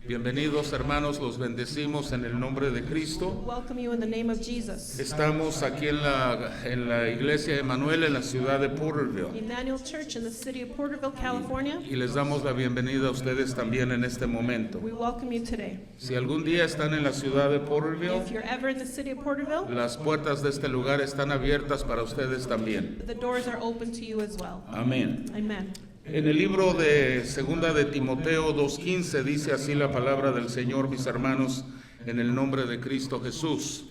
Bienvenidos hermanos, los bendecimos en el nombre de Cristo. Welcome you in the name of Jesus. Estamos aquí en la iglesia de Emanuel en la ciudad de Porterville Emmanuel Church in the city of Porterville, California. y les damos la bienvenida a ustedes también en este momento. We welcome you today. Si algún día están en la ciudad de Porterville, If you're ever in the city of Porterville, las puertas de este lugar están abiertas para ustedes también. the doors are open to you as well. Amén. Amen. En el libro de Segunda de Timoteo 2:15 dice así la palabra del Señor, mis hermanos, en el nombre de Cristo Jesús.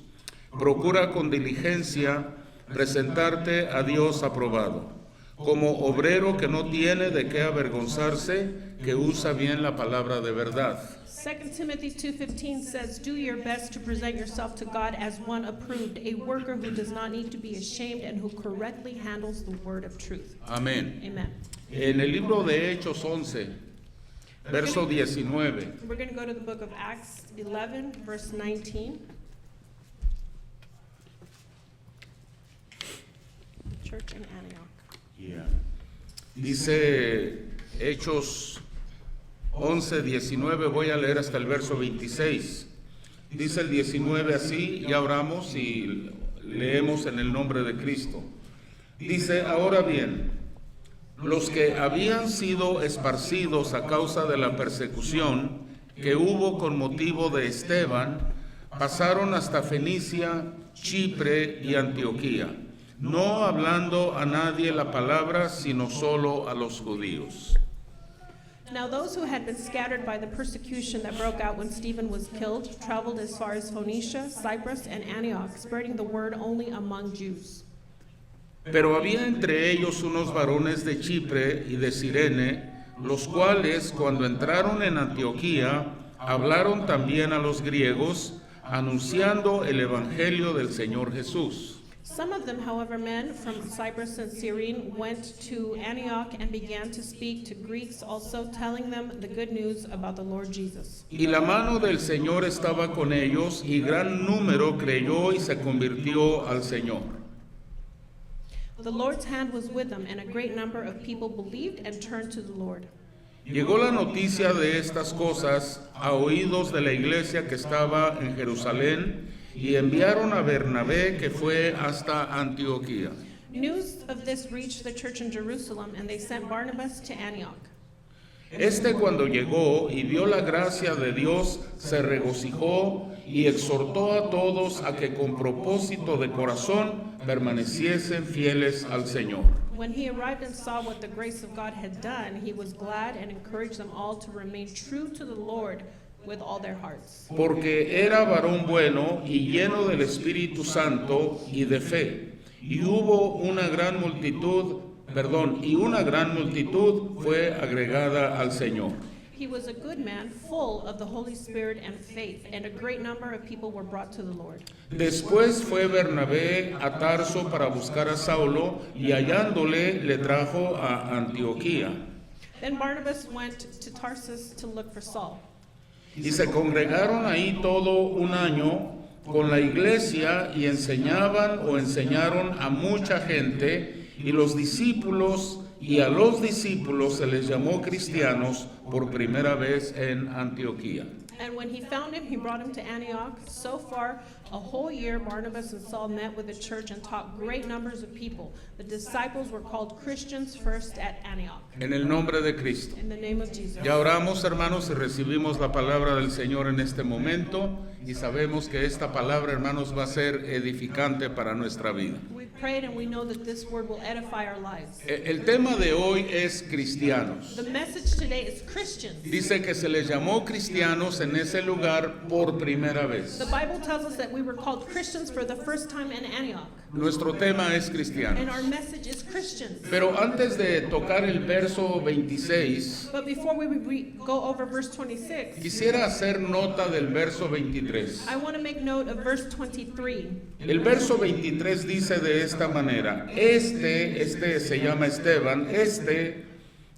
Procura con diligencia presentarte a Dios aprobado, como obrero que no tiene de qué avergonzarse, que usa bien la palabra de verdad. 2 Timothy 2:15 says, "Do your best to present yourself to God as one approved, a worker who does not need to be ashamed and who correctly handles the word of truth." Amén. Amen. En el libro de Hechos 11, verso 19. We're going to go to the book of Acts 11, verse 19. Church in Antioch. Dice Hechos 11, 19, voy a leer hasta el verso 26. Dice el 19 así, ya oramos y leemos en el nombre de Cristo. Dice, ahora bien, los que habían sido esparcidos a causa de la persecución que hubo con motivo de Esteban, pasaron hasta Fenicia, Chipre y Antioquía, no hablando a nadie la palabra, sino solo a los judíos. Now those who had been scattered by the persecution that broke out when Stephen was killed traveled as far as Phoenicia, Cyprus, and Antioch, spreading the word only among Jews. Pero había entre ellos unos varones de Chipre y de Cirene, los cuales, cuando entraron en Antioquía, hablaron también a los griegos, anunciando el evangelio del Señor Jesús. Some of them, however, men from Cyprus and Cyrene, went to Antioch and began to speak to Greeks also, telling them the good news about the Lord Jesus. Y la mano del Señor estaba con ellos, y gran número creyó y se convirtió al Señor. The Lord's hand was with them, and a great number of people believed and turned to the Lord. Llegó la noticia de estas cosas a oídos de la iglesia que estaba en Jerusalén, y enviaron a Bernabé, que fue hasta Antioquía. News of this reached the church in Jerusalem, and they sent Barnabas to Antioch. Este, cuando llegó y vio la gracia de Dios, se regocijó y exhortó a todos a que con propósito de corazón permaneciesen fieles al Señor. When he arrived and saw what the grace of God had done, he was glad and encouraged them all to remain true to the Lord with all their hearts. Porque era varón bueno y lleno del Espíritu Santo y de fe, y una gran multitud fue agregada al Señor. He was a good man, full of the Holy Spirit and faith, and a great number of people were brought to the Lord. Después fue Bernabé a Tarso para buscar a Saulo, y hallándole le trajo a Antioquía. Then Barnabas went to Tarsus to look for Saul. Y se congregaron ahí todo un año con la iglesia y enseñaron a mucha gente, y a los discípulos se les llamó cristianos por primera vez en Antioquía. And when he found him, he brought him to Antioch. So far, a whole year, Barnabas and Saul met with the church and taught great numbers of people. The disciples were called Christians first at Antioch. En el nombre de Cristo. In the name of Jesus. Ya oramos, hermanos, y recibimos la palabra del Señor en este momento, y sabemos que esta palabra, hermanos, va a ser edificante para nuestra vida. We prayed and we know that this word will edify our lives. El tema de hoy es cristianos. The message today is Christians. Dice que se les llamó cristianos en ese lugar por primera vez. The Bible tells us that we were called Christians for the first time in Antioch. Nuestro tema es cristianos. And our message is Christians. Pero antes de tocar el verso 26, But before we go over verse 26, quisiera hacer nota del verso 23. I want to make note of verse 23. El verso 23 dice de esta manera: Este se llama Esteban,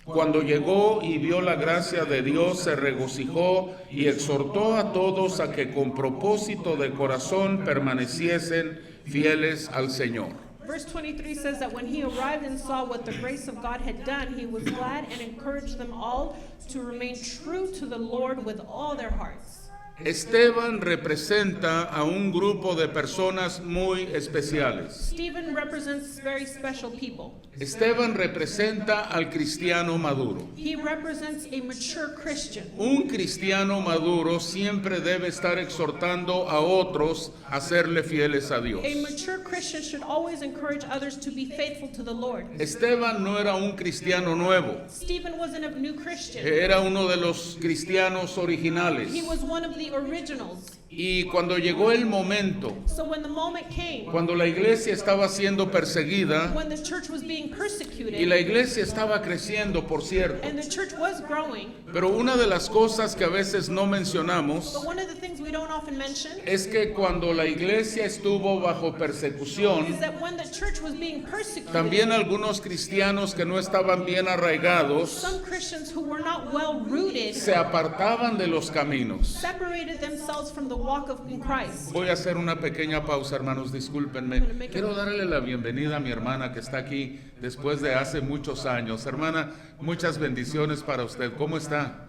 cuando llegó y vio la gracia de Dios, se regocijó y exhortó a todos a que con propósito de corazón permaneciesen fieles al Señor. Verse 23 says that when he arrived and saw what the grace of God had done, he was glad and encouraged them all to remain true to the Lord with all their hearts. Esteban representa a un grupo de personas muy especiales. Stephen represents very special people. Esteban representa al cristiano maduro. He represents a mature Christian. Un cristiano maduro siempre debe estar exhortando a otros a serle fieles a Dios. A mature Christian should always encourage others to be faithful to the Lord. Esteban no era un cristiano nuevo, Stephen wasn't a new Christian. era uno de los cristianos originales. He was one of the originals. Y cuando llegó el momento, So when the moment came, cuando la iglesia estaba siendo perseguida, when the church was being persecuted, y la iglesia estaba creciendo, por cierto, and the church was growing, pero una de las cosas que a veces no mencionamos but one of the things we don't often mention es que cuando la iglesia estuvo bajo persecución, is that when the church was being persecuted, también algunos cristianos que no estaban bien arraigados some Christians who were not well rooted se apartaban de los caminos. separated themselves from the walk of Christ. Voy a hacer una pequeña pausa, hermanos, discúlpenme. Quiero darle la bienvenida a mi hermana que está aquí después de hace muchos años. Hermana, muchas bendiciones para usted. ¿Cómo está?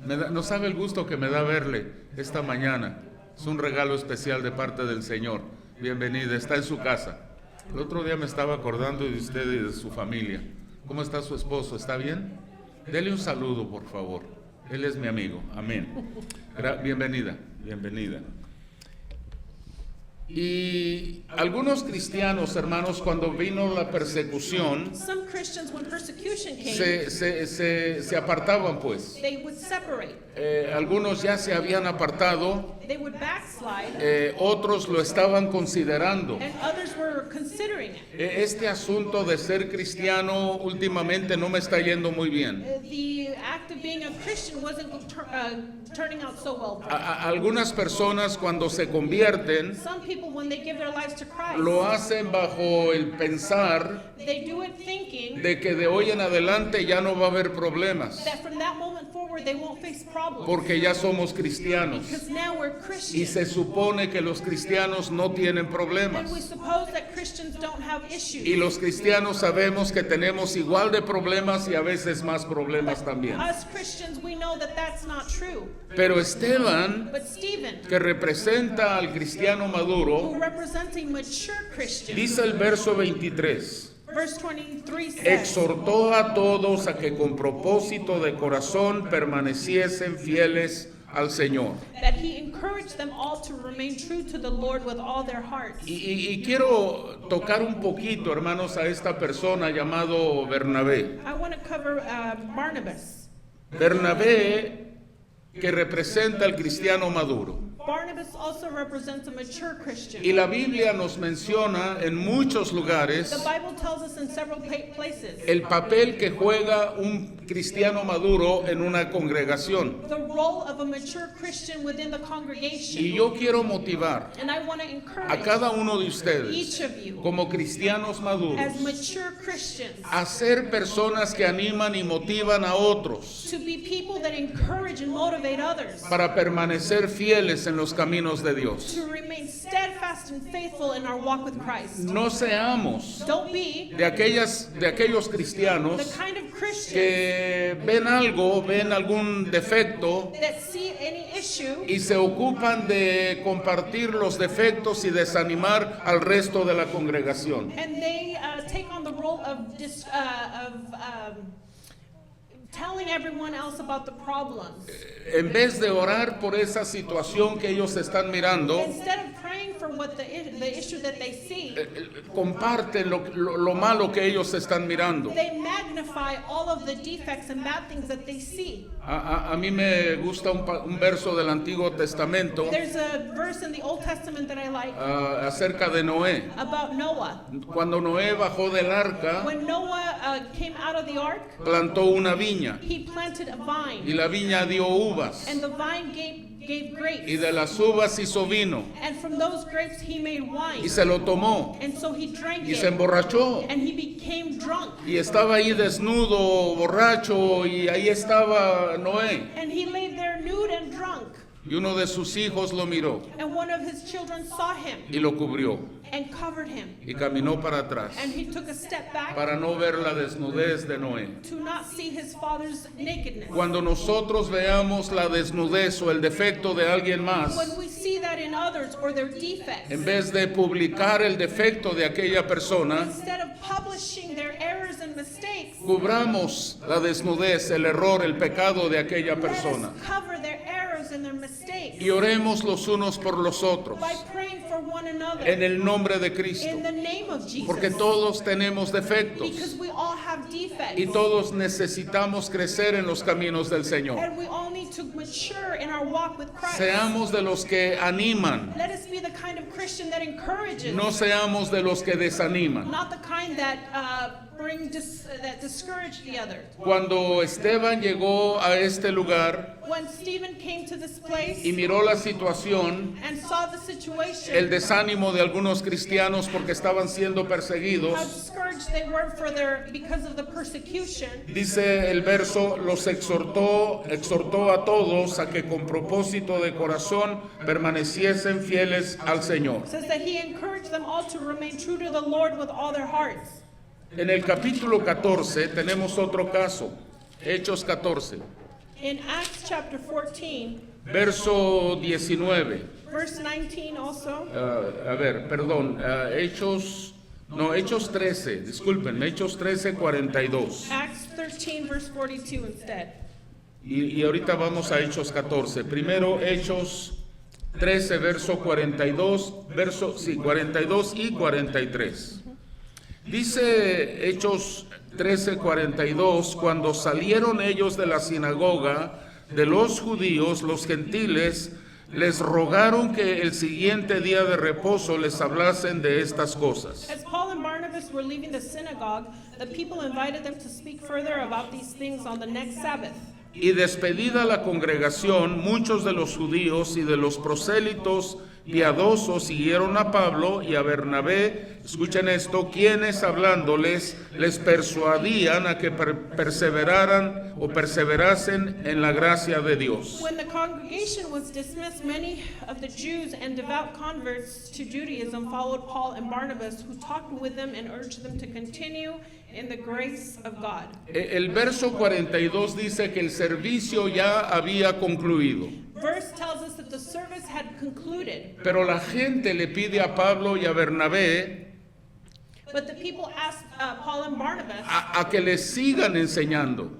No sabe el gusto que me da verle esta mañana. Es un regalo especial de parte del Señor. Bienvenida, está en su casa. El otro día me estaba acordando de usted y de su familia. ¿Cómo está su esposo? ¿Está bien? Dele un saludo, por favor. Él es mi amigo. Amén. Bienvenida, bienvenida. Y algunos cristianos, hermanos, cuando vino la persecución, Some Christians, when persecution came, se apartaban, pues. they would separate. Algunos ya se habían apartado, They would backslide, otros lo estaban considerando. and others were considering it. Este asunto de ser cristiano últimamente no me está yendo muy bien. The act of being a Christian wasn't turning out so well. Algunas personas cuando se convierten Some people, when they give their lives to Christ, lo hacen bajo el pensar they do it thinking de que de hoy en adelante ya no va a haber problemas, that from that moment forward they won't face problems. porque ya somos cristianos. Because now we're Y Christians. se supone que los cristianos no tienen And we problemas. suppose that Christians don't have Y issues. los cristianos sabemos que tenemos igual de problemas y a veces más problemas también. Us Christians, we know that that's not true. Pero Esteban, But Stephen, que representa al cristiano maduro, who represents a mature Christian, dice el verso 23, verse 23 says, exhortó a todos a que con propósito de corazón permaneciesen fieles al Señor. that he encouraged them all to remain true to the Lord with all their hearts. Y quiero tocar un poquito, hermanos, a esta persona llamado Bernabé. I want to cover Barnabas. Bernabé, que representa al cristiano maduro. Barnabas also represents a mature Christian. Y la Biblia nos menciona en muchos lugares The Bible tells us in several places el papel que juega un cristiano maduro en una congregación. the role of a mature Christian within the congregation. Y yo quiero motivar And I want to a encourage cada uno de ustedes, each of you como cristianos maduros, as mature Christians a ser personas que animan y motivan a otros to be people that encourage and motivate others para permanecer fieles en los caminos de Dios. to remain steadfast and faithful in our walk with Christ. No seamos Don't be de aquellos the cristianos kind of Christians que ven algo, ven algún defecto that see any issue y se ocupan de compartir los defectos y desanimar al resto de la congregación. and they take on the role of telling everyone else about the problems. En vez de orar por esa situación que ellos están mirando, Instead of praying for what the issue that they see, comparten lo malo que ellos están mirando. they magnify all of the defects and bad things that they see. A mí me gusta un verso del Antiguo Testamento There's a verse in the Old Testament that I like acerca de Noé. about Noah. Cuando Noé bajó del arca, When Noah came out of the ark, plantó una viña he planted a y vine, la viña dio uvas and the vine gave grapes. y de las uvas hizo vino And from those grapes he made wine. y se lo tomó And so he drank y se it, emborrachó and he became drunk. y estaba ahí desnudo, borracho, y ahí estaba Noé. And he lay there nude and drunk. y uno de sus hijos lo miró and one of his children saw him y lo cubrió and covered him. y caminó para atrás And he took a step back para no ver la desnudez de Noé. to not see his father's nakedness. Cuando nosotros veamos la desnudez o el defecto de alguien más, When we see that in others or their defects, en vez de publicar el defecto de aquella persona, instead of publishing their errors and mistakes, cubramos la desnudez, el error, el pecado de aquella let persona us cover their errors and their mistakes y oremos los unos por los otros by praying for one another en el nombre de Cristo, in the name of Jesus. porque todos tenemos defectos Because we all have defects. y todos necesitamos crecer en los caminos del Señor. And we all need to mature in our walk with Christ. Seamos de los que animan, Let us be the kind of Christian that encourages, no seamos de los que desaniman. not the kind that that discourage the other. Cuando Esteban llegó a este lugar When Stephen came to this place y miró la situación, and saw the situation, el desánimo de algunos cristianos porque estaban siendo how perseguidos, discouraged they were because of the persecution, dice el verso, los exhortó a todos a que con propósito de corazón permaneciesen fieles al Señor. says that he encouraged them all to remain true to the Lord with all their hearts. En el capítulo 14 tenemos otro caso, Hechos 14, In Acts chapter 14, verso 19. verse 19 also, Hechos 13, disculpen, Hechos 13, 42. Acts 13 verse 42 instead. Y ahorita vamos a Hechos 14. Primero Hechos 13, verso 42, 42 y 43. Dice Hechos 13, 42, cuando salieron ellos de la sinagoga de los judíos, los gentiles les rogaron que el siguiente día de reposo les hablasen de estas cosas. As Paul and Barnabas were leaving the synagogue, the people invited them to speak further about these things on the next Sabbath. Y despedida la congregación, muchos de los judíos y de los prosélitos piadosos siguieron a Pablo y a Bernabé, escuchen esto, quienes hablándoles les persuadían a que perseveraran o perseverasen en la gracia de Dios. When the congregation was dismissed, many of the Jews and devout converts to Judaism followed Paul and Barnabas, who talked with them and urged them to continue in the grace of God. El verso 42 dice que el servicio ya había concluido, Verse tells us that the service had concluded, pero la gente le pide a Pablo y a Bernabé but the people asked Paul and Barnabas a que les sigan enseñando.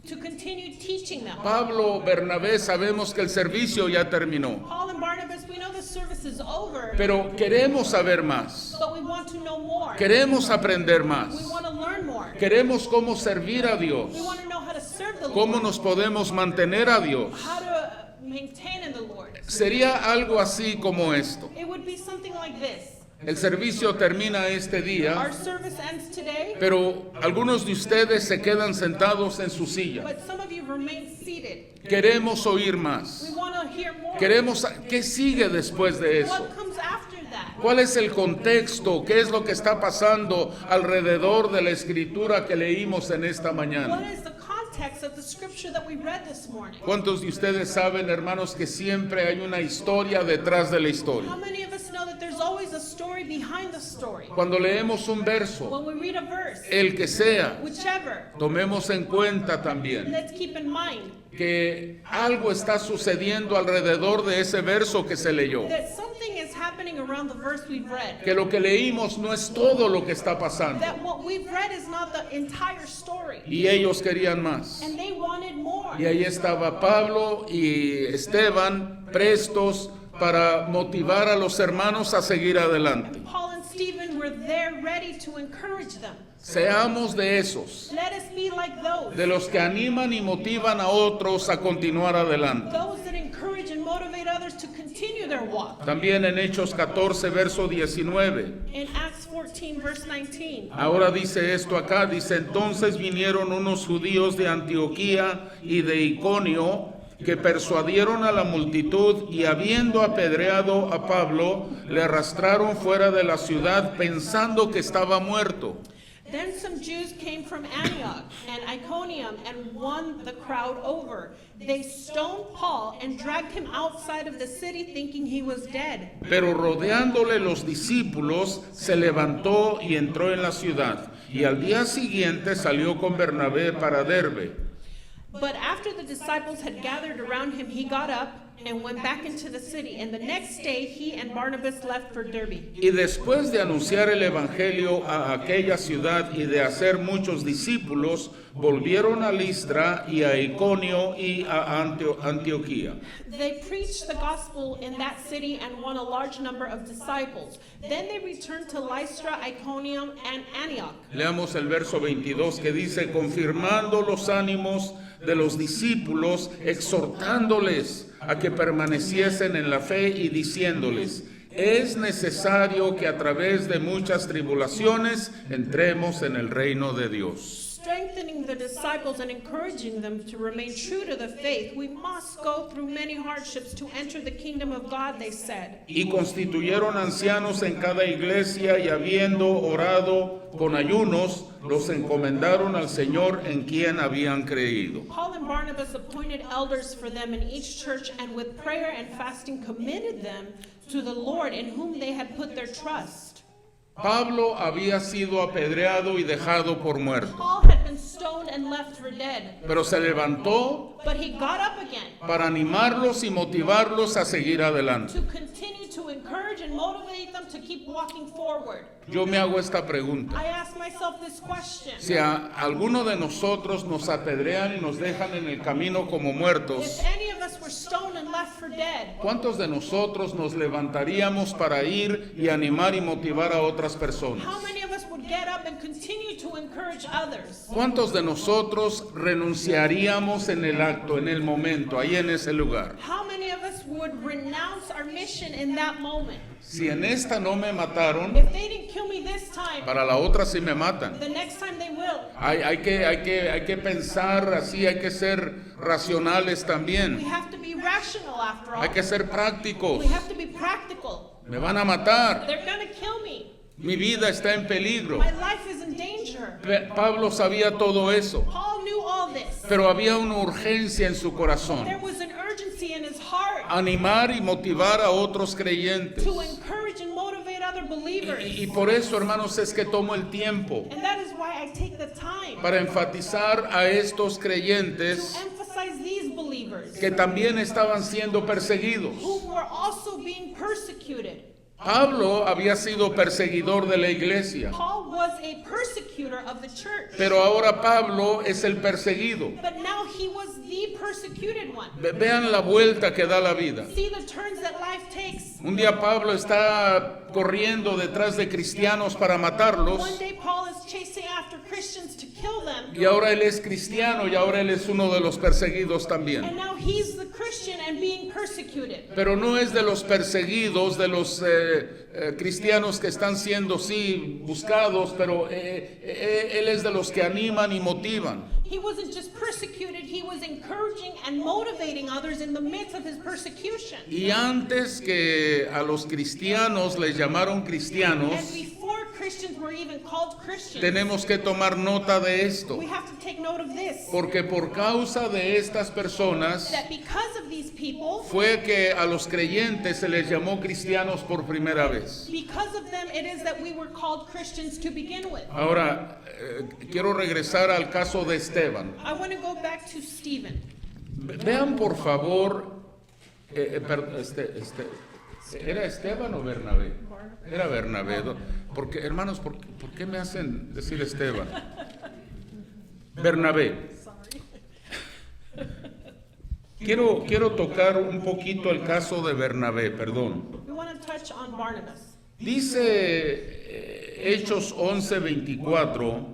to continue teaching them. Pablo, Bernabé, sabemos que el servicio ya terminó, Paul and Barnabas, we know the service is over, pero queremos saber más, but we want to know more. queremos aprender We más, want to learn more. queremos cómo servir a Dios, We want to know how to serve the cómo Lord, nos podemos mantener a Dios. how to maintain in the Lord. Sería algo así como esto. It would be something like this. El servicio termina este día, Our service ends today, pero algunos de ustedes se quedan sentados en su silla. but some of you remain seated. Queremos oír We más. want to hear more. Queremos, ¿qué sigue después de eso? What comes after that? ¿Cuál es el contexto? ¿Qué es lo que está pasando alrededor de la escritura que leímos en esta What mañana? is the context of the scripture that we read this morning? ¿Cuántos de ustedes saben, hermanos, que siempre hay una historia detrás de la How historia? many of us know that there's always a story behind the story? Cuando leemos un verso, When we read a verse, el que sea, whichever, tomemos en cuenta también let's keep in mind que algo está sucediendo alrededor de ese verso que se leyó. that something is happening around the verse we've read. Que lo que leímos no es todo lo que está pasando. That what we've read is not the entire story. Y ellos querían más. And they wanted more. Y ahí estaba Pablo y Esteban prestos para motivar a los hermanos a seguir adelante. Paul and Stephen were there ready to encourage them. Seamos de esos, Let us be like those. de los que animan y motivan a otros a continuar adelante. Those that encourage and motivate others to continue their walk. También en Hechos 14, verso 19. In Acts 14, verse 19. Ahora dice esto acá, dice, entonces vinieron unos judíos de Antioquía y de Iconio que persuadieron a la multitud y habiendo apedreado a Pablo, le arrastraron fuera de la ciudad pensando que estaba muerto. Then some Jews came from Antioch and Iconium and won the crowd over. They stoned Paul and dragged him outside of the city thinking he was dead. Pero rodeándole los discípulos, se levantó y entró en la ciudad, y al día siguiente salió con Bernabé para Derbe. But after the disciples had gathered around him, he got up and went back into the city. And the next day he and Barnabas left for Derbe. Y después de anunciar el evangelio a aquella ciudad y de hacer muchos discípulos, volvieron a Listra y a Iconio y a Antioquía. They preached the gospel in that city and won a large number of disciples. Then they returned to Lystra, Iconium, and Antioch. Leamos el verso 22 que dice, confirmando los ánimos de los discípulos, exhortándoles a que permaneciesen en la fe y diciéndoles, es necesario que a través de muchas tribulaciones entremos en el reino de Dios. Strengthening the disciples and encouraging them to remain true to the faith. We must go through many hardships to enter the kingdom of God, they said. Y constituyeron ancianos en cada iglesia y habiendo orado con ayunos, los encomendaron al Señor en quien habían creído. Paul and Barnabas appointed elders for them in each church and with prayer and fasting committed them to the Lord in whom they had put their trust. Pablo había sido apedreado y dejado por muerto, Paul had been stoned and left for dead, pero se levantó but he got up again para animarlos y motivarlos a seguir adelante. to continue to encourage and motivate them to keep walking forward. Yo me hago esta pregunta. I ask myself this question. Si a alguno de nosotros nos apedrean y nos dejan en el camino como muertos, If any of us were stoned and left for dead, ¿cuántos de nosotros nos levantaríamos para ir y animar y motivar a otras personas? how many of us would get up and continue to encourage others? ¿Cuántos de nosotros renunciaríamos en el acto, en el momento, ahí en ese lugar? How many of us would renounce our mission in that moment? Si en esta no me mataron, If they didn't kill me this time, para la otra sí me matan. the next time they will. Hay que pensar así, hay que ser racionales We también. have to be rational after all. Hay que ser prácticos. We have to be practical. Me van a matar. They're going to kill me. Mi vida está en peligro. My life is in danger. Pablo sabía todo eso, Paul knew all this. pero había una urgencia en su corazón. There was an urgency in his heart Animar y motivar a otros creyentes. to encourage and motivate other believers. Y por eso, hermanos, es que tomo el tiempo And that is why I take the time para enfatizar a estos to creyentes emphasize these believers que también estaban siendo perseguidos. who were also being persecuted. Pablo había sido perseguidor de la iglesia, Paul was a persecutor of the church, pero ahora Pablo es el perseguido. but now he was the persecuted one. Vean la vuelta que da la vida. See the turns that life takes. Un día Pablo está corriendo detrás de cristianos para matarlos, One day Paul is chasing after Christians to kill them, y ahora él es cristiano y ahora él es uno de los perseguidos también. and now he's the Christian and being persecuted. Pero no es de los perseguidos, de los cristianos que están siendo sí buscados, pero él es de los que animan y motivan. He wasn't just persecuted, he was encouraging and motivating others in the midst of his persecution. Y antes que a los cristianos les llamaron And cristianos, before Christians were even called Christians, tenemos que tomar nota de esto, we have to take note of this. porque por causa de estas personas That because of these people, fue que a los creyentes se les llamó cristianos por primera vez. because of them, it is that we were called Christians to begin with. Ahora, quiero regresar al caso de Esteban. I want to go back to Stephen. Vean por favor, ¿era Esteban o Bernabé? Era Bernabé. Porque, hermanos, ¿por qué me hacen decir Esteban? Bernabé. Quiero tocar un poquito el caso de Bernabé, perdón. We want to touch on Barnabas. Dice Hechos 11:24,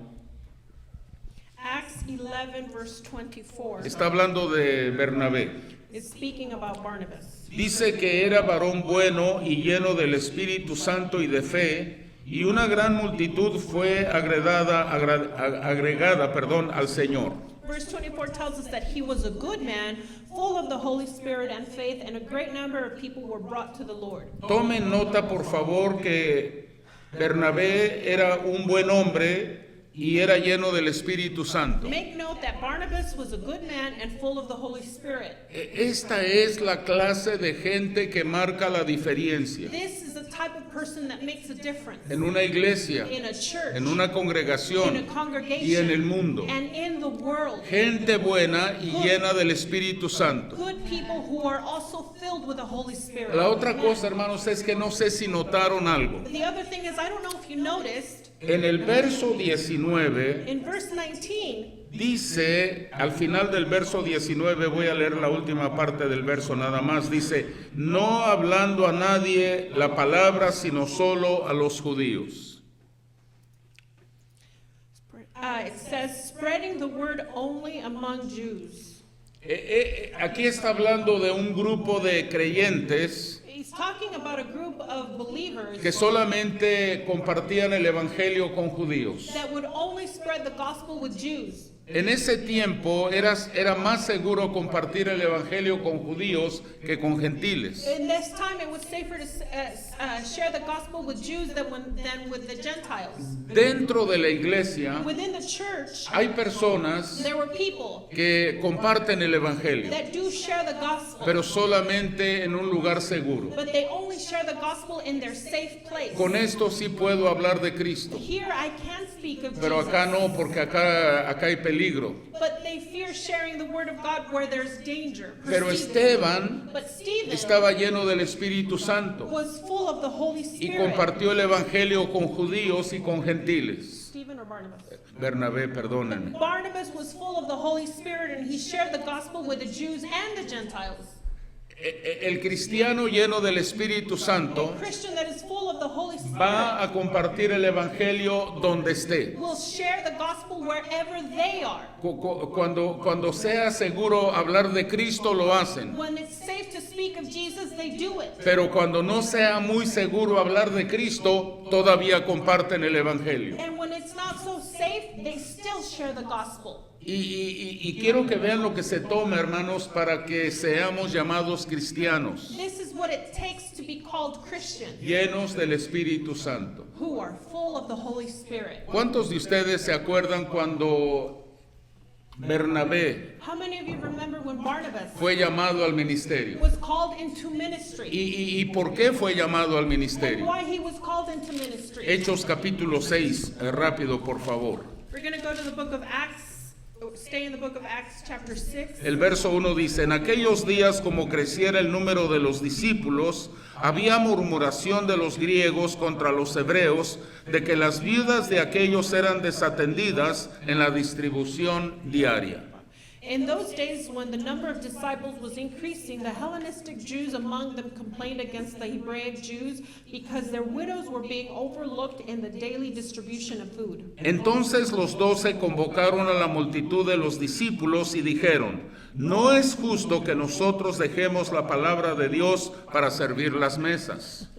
Acts 11, verse 24, está hablando de Bernabé. is speaking about Barnabas. Dice que era varón bueno y lleno del Espíritu Santo y de fe, y una gran multitud fue agregada al Señor. Verse 24 tells us that he was a good man, full of the Holy Spirit and faith, and a great number of people were brought to the Lord. Tomen nota, por favor, que Bernabé era un buen hombre y era lleno del Espíritu Santo. Make note that Barnabas was a good man and full of the Holy Spirit. Esta es la clase de gente que marca la diferencia This is the type of person that makes a difference en una iglesia, in a church, en una in a congregación congregation, y en el mundo. and in the world. Gente buena y llena del Espíritu Santo. Good people who are also filled with the Holy Spirit. La otra Amen. cosa, hermanos, es que no sé si notaron algo. The other thing is, I don't know if you noticed, En el verso 19 in verse 19, dice, al final del verso 19, voy a leer la última parte del verso nada más, dice, no hablando a nadie la palabra, sino solo a los judíos. it says, spreading the word only among Jews. Aquí está hablando de un grupo de creyentes He's talking about a group of believers que solamente compartían el evangelio con judíos. that would only spread the gospel with Jews. En ese tiempo era más seguro compartir el evangelio con judíos que con gentiles. In this time, it was safer to share the gospel with Jews than with the Gentiles. Dentro de la iglesia Within the church, hay personas there were people que comparten el evangelio, that do share the gospel, pero solamente en un lugar seguro. but they only share the gospel in their safe place. Con esto sí puedo hablar de Cristo, Here I can speak of pero Jesus, acá no, porque acá hay peligro. but they fear sharing the word of God where there's danger. Pero Esteban But Stephen estaba lleno del Espíritu Santo was full of the Holy y Spirit. compartió el evangelio con judíos y con gentiles. Stephen or Barnabas? Bernabé, perdónenme. Barnabas was full of the Holy Spirit, and he shared the gospel with the Jews and the Gentiles. El cristiano lleno del Espíritu Santo A Christian that is full of the Holy Spirit va a compartir el evangelio donde esté. will share the gospel wherever they are. Cuando sea seguro hablar de Cristo, lo hacen. When it's safe to speak of Jesus, they do it. Pero cuando no sea muy seguro hablar de Cristo, todavía comparten el evangelio. And when it's not so safe, they still share the gospel. Y quiero que vean lo que se toma, hermanos, para que seamos llamados cristianos, This is what it takes to be called Christian, llenos del Espíritu Santo. who are full of the Holy Spirit. ¿Cuántos de ustedes se acuerdan cuando Bernabé How many of you remember when Barnabas fue llamado al ministerio? was called into ministry? ¿Y por qué fue llamado al And ministerio? why he was called into ministry? Hechos capítulo 6, rápido por favor. We're going to go to the book of Acts, stay in the book of Acts chapter 6. El verso 1 dice, en aquellos días como creciera el número de los discípulos, había murmuración de los griegos contra los hebreos, de que las viudas de aquellos eran desatendidas en la distribución diaria. In those days, when the number of disciples was increasing, the Hellenistic Jews among them complained against the Hebraic Jews because their widows were being overlooked in the daily distribution of food. Entonces los 12 convocaron a la multitud de los discípulos y dijeron, no es justo que nosotros dejemos la palabra de Dios para servir las mesas.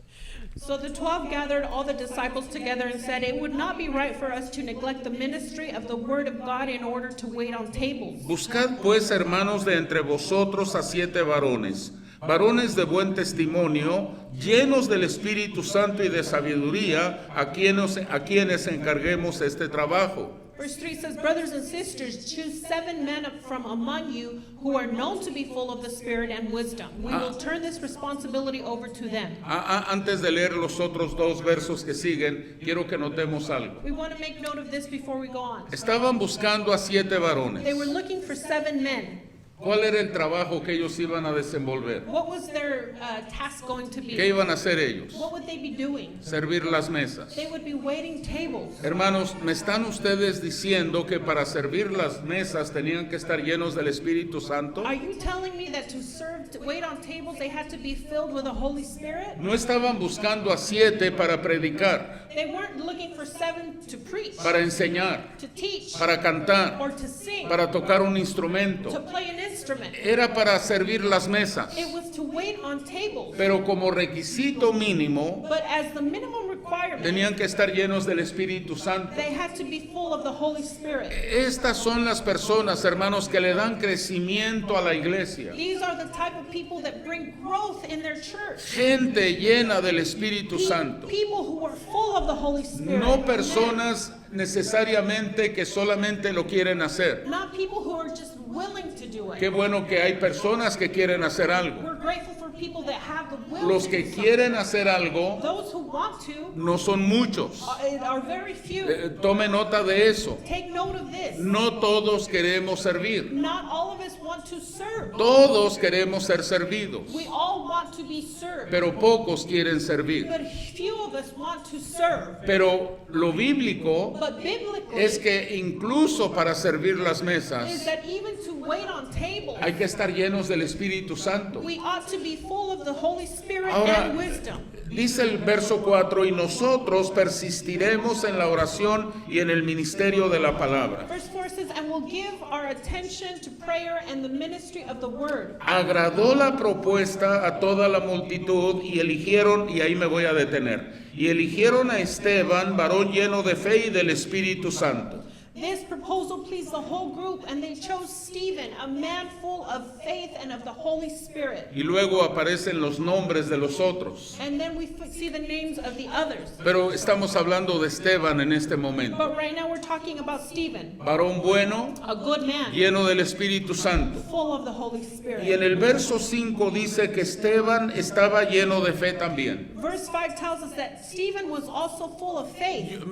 So the 12 gathered all the disciples together and said, it would not be right for us to neglect the ministry of the word of God in order to wait on tables. Buscad pues, hermanos, de entre vosotros a 7 varones, varones de buen testimonio, llenos del Espíritu Santo y de sabiduría, a quienes encarguemos este trabajo. Verse 3 says, brothers and sisters, choose 7 men from among you who are known to be full of the Spirit and wisdom. We will turn this responsibility over to them. Antes de leer los otros 2 versos que siguen, quiero que notemos algo. We want to make note of this before we go on. Estaban buscando a 7 varones. They were looking for 7 men. ¿Cuál era el trabajo que ellos iban a desenvolver? What was their task going to ¿Qué be? iban a hacer ellos? What would they be doing? Servir las mesas. They would be waiting tables. Hermanos, ¿me están ustedes diciendo que para servir las mesas tenían que estar llenos del Espíritu Santo? Are you telling me that to wait on tables, they had to be filled with the Holy Spirit? No estaban buscando a 7 para predicar, They weren't looking for 7 to preach, para enseñar, to teach, para cantar, or to sing, para tocar un to instrumento. play an instrument. Era para servir las mesas. It was to wait on tables. Pero como requisito mínimo, But as the minimum requirement. Tenían que estar llenos del Espíritu Santo. They had to be full of the Holy Spirit. Estas son las personas, hermanos, que le dan crecimiento a la iglesia. These are the type of people that bring growth in their church. Gente llena del Espíritu Santo. People who are full of the Holy Spirit. No personas necesariamente que solamente lo quieren hacer. Not people who are just willing to do it. Qué bueno que hay personas que quieren hacer algo. We're grateful for people that have the will Los to que do something. quieren hacer algo Those who want to no son muchos. are very few. Tome nota de eso. Take note of this. No todos queremos servir. Not all of us want to serve. Todos queremos ser servidos, We all want to be served. pero pocos quieren servir. But few of us want to serve. Pero lo bíblico But biblically, es que incluso para servir las is mesas that even to wait on tables, hay que estar llenos del Espíritu Santo. we ought to be full of the Holy Spirit Ahora, and wisdom. dice el verso 4, y nosotros persistiremos en la oración y en el ministerio de la palabra. Verse 4 says, and will give our attention to prayer and the ministry of the word. Agradó la propuesta a toda la multitud y eligieron, y ahí me voy a detener, y eligieron a Esteban, varón lleno de fe y del Espíritu Santo. This proposal pleased the whole group, and they chose Stephen, a man full of faith and of the Holy Spirit. Y luego aparecen los nombres de los otros. And then we see the names of the others. Pero estamos hablando de Esteban en este momento. But right now we're talking about Stephen, Varón bueno, a good man, lleno del Espíritu Santo. full of the Holy Y en Spirit. el verso 5 dice que Esteban estaba lleno de fe también. Verse 5 tells us that Stephen was also full of faith.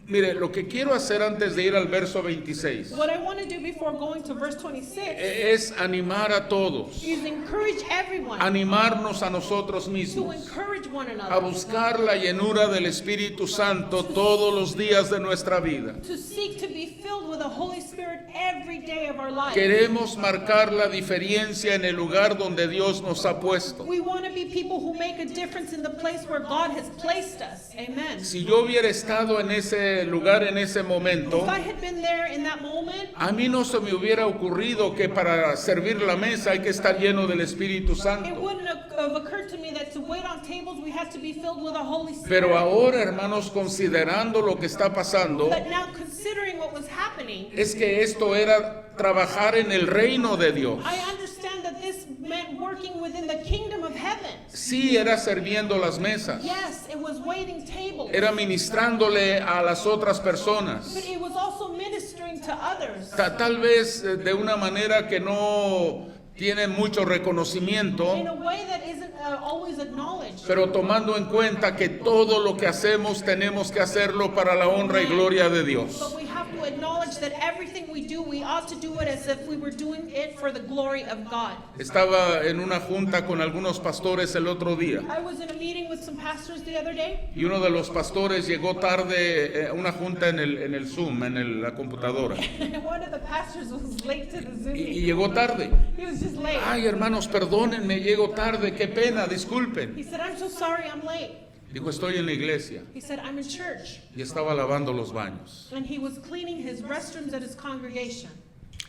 Mire, lo que quiero hacer antes de ir al verso 26 What I want to do before going to verse 26 es animar a todos, is encourage everyone animarnos a nosotros to mismos, encourage one a another, buscar la llenura del Espíritu Santo todos los días de nuestra vida. to seek to be filled with the Holy Spirit every day of our life. Queremos marcar la diferencia en el lugar donde Dios nos ha puesto. We want to be people who make a difference in the place where God has placed us. Amen. Si yo hubiera estado en ese lugar en ese momento, If I had been there in that moment, a mí no se me hubiera ocurrido que para servir la mesa hay que estar lleno del Espíritu it Santo. wouldn't have occurred to me that to wait on tables we had to be filled with the Holy Spirit. Pero ahora, hermanos, considerando lo que está pasando, But now considering what was happening, es que esto era trabajar en el reino de Dios. I understand that this meant working within the kingdom of heaven. Sí, era sirviendo las mesas, Yes, it was waiting tables, era ministrándole a las otras personas. but it was also ministering to others. Tal vez de una manera que no tiene mucho reconocimiento, In a way that isn't always acknowledged. pero tomando en cuenta que todo lo que hacemos tenemos que hacerlo para la honra y gloria de Dios. But we have to acknowledge that everything we do, we ought to do it as if we were doing it for the glory of God. Estaba en una junta con algunos pastores el otro día I was in a meeting with some pastors the other day, y uno de los pastores llegó tarde a una junta en el Zoom, la computadora, and one of the pastors was late to the Zoom y meeting. llegó tarde. He was just late. Ay, hermanos, perdónenme, llego tarde, qué pena, disculpen. He said, I'm so sorry I'm late. Dijo, estoy en la iglesia, He said, I'm in church. y estaba lavando los baños. And he was cleaning his restrooms at his congregation.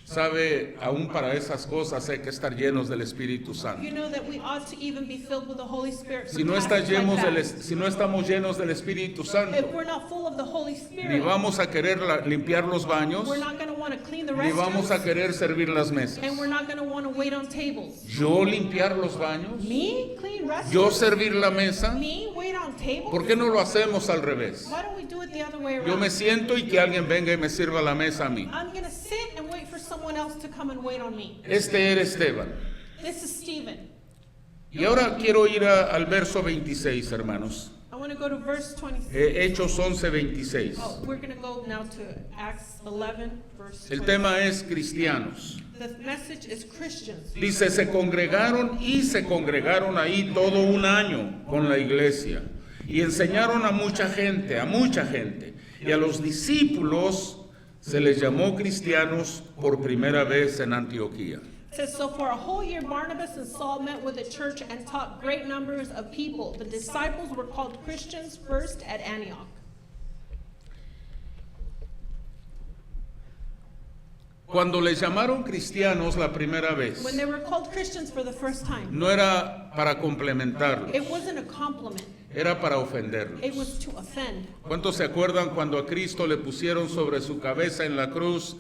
Sabe, aún para esas cosas hay que estar llenos del Espíritu Santo. You know that we ought to even be filled with the Holy Spirit. for Si no, tasks like that. si no estamos llenos del Espíritu Santo, If we're not full of the Holy ni Spirit, vamos a querer limpiar los baños, we're not going to want to clean the ni vamos a restrooms, querer servir las mesas. and we're not going to want to wait on tables. Yo limpiar los baños, Me clean yo restrooms? servir la mesa, Me wait on tables? ¿por qué no lo hacemos al revés? Why don't we do it the other way Yo me around? siento y que alguien venga y me sirva la mesa a mí. I'm going to sit and wait for someone else to come and wait on me. Este era Esteban. This is Stephen. Y ahora quiero ir al verso 26, hermanos. I want to go to verse 26. Hechos 11, 26. Oh, we're going to go now to Acts 11, verse El 26. tema es cristianos. The message is Christians. Dice, se congregaron ahí todo un año con la iglesia y enseñaron a mucha gente, y a los discípulos se les llamó cristianos por primera vez en Antioquía. It says, so for a whole year Barnabas and Saul met with the church and taught great numbers of people. The disciples were called Christians first at Antioch. Cuando les llamaron cristianos la primera vez, When they were called Christians for the first time, no era para complementarlos, it wasn't a compliment. era para ofenderlos. It was to offend. ¿Cuántos se acuerdan cuando a Cristo le pusieron sobre su cabeza en la cruz,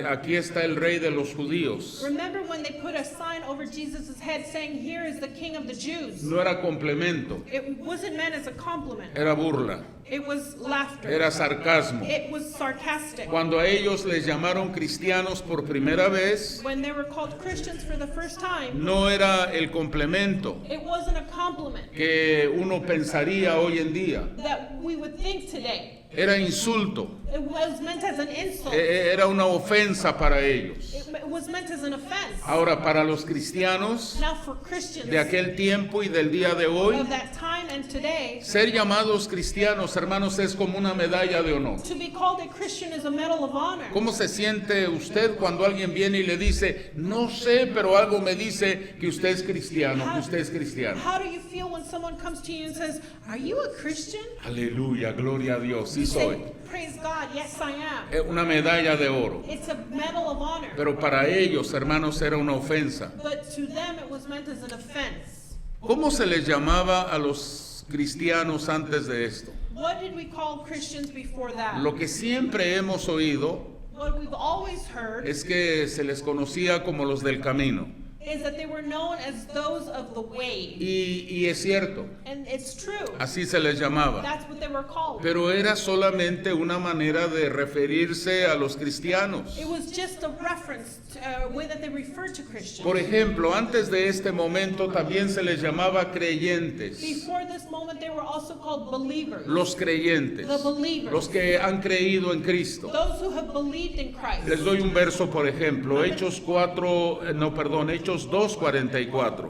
aquí está el rey de los judíos? Remember when they put a sign over Jesus' head saying, "Here is the King of the Jews"? No era complemento, It wasn't meant as a compliment. era burla, It was laughter. era sarcasmo. It was sarcastic. Cuando a ellos les llamaron cristianos por primera vez, When they were called Christians for the first time, no era el complemento it wasn't a compliment que uno pensaría hoy en día, that we would think today. era insulto, It was meant as an insult. era una ofensa para ellos. It was meant as an offense. Ahora, para los cristianos Now for Christians de aquel tiempo y del día de hoy, of that time and today, ser llamados cristianos, hermanos, es como una medalla de honor. to be called a Christian is a medal of honor. ¿Cómo se siente usted cuando alguien viene y le dice, no sé, pero algo me dice que usted es cristiano, que usted es cristiano? How do you feel when someone comes to you and says, "Are you a Christian?" Aleluya, gloria a Dios, sí You soy. say, "Praise God, yes I am." Es una medalla de oro. It's a medal of honor. Pero para ellos, hermanos, era una ofensa. But to them it was meant as an offense. ¿Cómo se les llamaba a los cristianos antes de esto? What did we call Christians before that? Lo que siempre hemos oído What we've always heard es que se les conocía como los del camino. is that they were known as those of the way. Y es cierto, And it's true. así se les llamaba. That's what they were called. Pero era solamente una manera de referirse a los cristianos. It was just a reference to a way that they referred to Christians. Por ejemplo, antes de este momento también se les llamaba creyentes. Before this moment, they were also called believers. Los creyentes, The believers. los que han creído en Cristo. Those who have believed in Christ. Les doy un verso, por ejemplo, Hechos 2:44.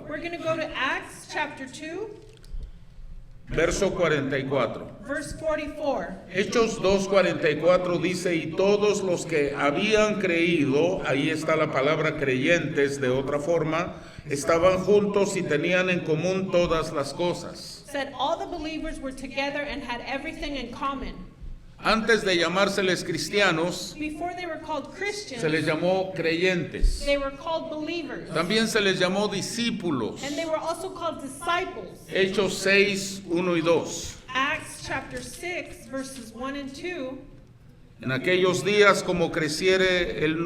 We're going to go to Acts chapter 2, Verso 44. verse 44. Hechos 2:44 dice, y todos los que habían creído, ahí está la palabra creyentes de otra forma, estaban juntos y tenían en común todas las cosas. Said all the believers were together and had everything in common. Antes de llamárseles cristianos, Before they were called Christians, se les llamó creyentes. they were called believers. También se les llamó discípulos. And they were also called disciples. Hechos 6:1 y 2. Acts chapter 6, verses 1 and 2. En aquellos días, como creciera el